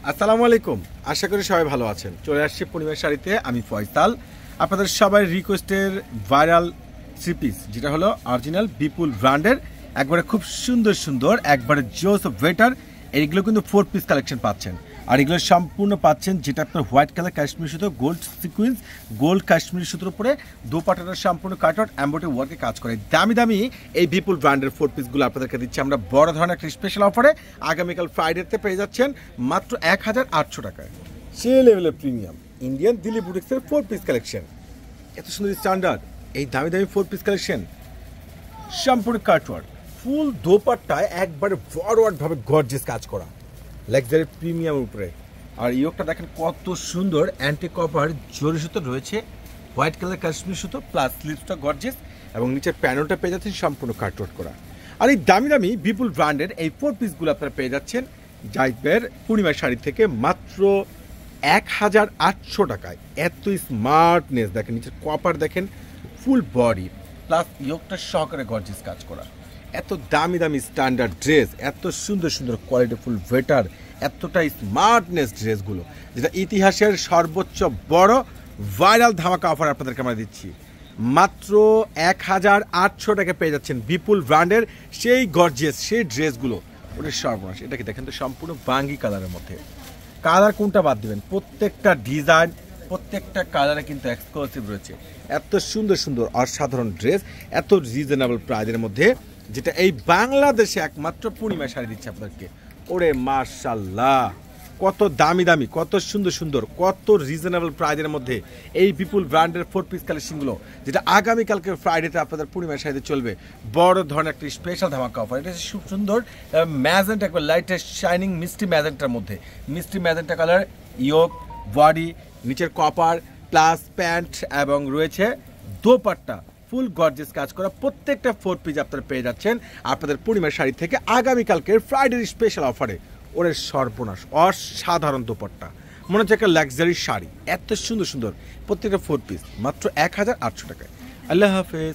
আসসালামু আলাইকুম। আশা করি সবাই ভালো আছেন। চলে আসছি পূর্ণিমার শাড়িতে, আমি ফয়সাল। আপনাদের সবাই রিকোয়েস্টের ভাইরাল থ্রি পিস, যেটা হলো অরিজিনাল বিপুল ব্র্যান্ডের, একবারে খুব সুন্দর সুন্দর, একবারে জোস ওয়েটার। এইগুলো কিন্তু 4 পিস কালেকশন পাচ্ছেন। আর এগুলো সম্পূর্ণ পাচ্ছেন যেটা আপনার হোয়াইট কালার কাশ্মীরি সুতো, গোল্ড সিকুয়েন্স, গোল্ড কাশ্মীরি সুতোর উপরে দোপাট্টাটা সম্পূর্ণ কাটআউট এমব্রয়ডারি ওয়ার্কে কাজ করে। দামি দামি এই বিপুল ব্র্যান্ডের 4 পিসগুলো আপনাদেরকে দিচ্ছি আমরা বড় ধরনের একটা স্পেশাল অফারে। আগামীকাল ফ্রাইডেতে পেয়ে যাচ্ছেন মাত্র 1800 টাকায়। সে লেভেলের প্রিমিয়াম ইন্ডিয়ান দিল্লি বুটিক্সের 4 পিস কালেকশন, এত সুন্দর স্ট্যান্ডার্ড এই দামি দামি 4 পিস কালেকশন, সম্পূর্ণ কাটওয়ার্ক, ফুল দোপাট্টায় একবারে ফরওয়ার্ড ভাবে গর্জিয়াস কাজ করা, লাক্সারি প্রিমিয়ামের উপরে। আর ইয়োগটা দেখেন কত সুন্দর, অ্যান্টি কপার জরি সুতো রয়েছে, হোয়াইট কালার কাশ্মীর সুতো, প্লাস স্লিভসটা গর্জিয়াস, এবং নিচের প্যানেলটা পেয়ে যাচ্ছেন সম্পূর্ণ কাটওয়ার্ক করা। আর এই দামি দামি বিপুল ব্র্যান্ডের এই 4 পিসগুলো আপনারা পেয়ে যাচ্ছেন জাইবের পূর্ণিমার শাড়ি থেকে মাত্র 1800 টাকায়। এত স্মার্টনেস দেখেন, নিচের কপার দেখেন, ফুল বডি প্লাস ইয়োগটা সহকারে গর্জিয়াস কাজ করা। এত দামি দামি স্ট্যান্ডার্ড ড্রেস, এত সুন্দর সুন্দর কোয়ালিটিফুল ওয়েটার, এতটা স্মার্টনেস ড্রেসগুলো, যেটা ইতিহাসের সর্বোচ্চ বড় ভাইরাল ধামাকা অফার আপনাদেরকে আমরা দিচ্ছি। মাত্র 1800 টাকা পেয়ে যাচ্ছেন বিপুল ব্র্যান্ডের সেই গর্জিয়াস সেই ড্রেসগুলো। ওটা সর্বনাশ, এটাকে দেখেন তো সম্পূর্ণ বাঙ্গি কালারের মধ্যে। কালার কোনটা বাদ দিবেন, প্রত্যেকটা ডিজাইন প্রত্যেকটা কালারে কিন্তু এক্সক্লুসিভ রয়েছে। এত সুন্দর সুন্দর অসাধারণ ড্রেস, এত রিজনেবল প্রাইসের মধ্যে, যেটা এই বাংলাদেশে একমাত্র পূর্ণিমা শাড়ি দিচ্ছে আপনাদেরকে। ওরে মাশাল্লাহ, কত দামি দামি, কত সুন্দর সুন্দর, কত রিজনেবল প্রাইসের মধ্যে এই বিপুল ব্র্যান্ডের 4 পিস কালেকশনগুলো, যেটা আগামীকালকে ফ্রাইডেতে আপনাদের পূর্ণিমা শাড়িতে চলবে বড় ধরনের একটা স্পেশাল ধামাকা অফার। এটা খুব সুন্দর ম্যাজেন্টা, একবার লাইটের শাইনিং মিষ্টি ম্যাজেন্টার মধ্যে, মিষ্টি ম্যাজেন্টা কালার, ইয়োক, বডি, নিচের কপার প্লাস প্যান্ট, এবং রয়েছে দোপাট্টা ফুল গর্জিয়াস কাজ করা। প্রত্যেকটা 4 পিস আপনারা পেয়ে যাচ্ছেন আপনাদের পূর্ণিমার শাড়ি থেকে আগামীকালকের ফ্রাইডে স্পেশাল অফারে। ওরে সর্বনাশ, অসাধারণ দোপাট্টা, মনে হচ্ছে একটা লাক্সারি শাড়ি, এত সুন্দর সুন্দর প্রত্যেকটা 4 পিস মাত্র 1800 টাকায়। আল্লাহ হাফেজ।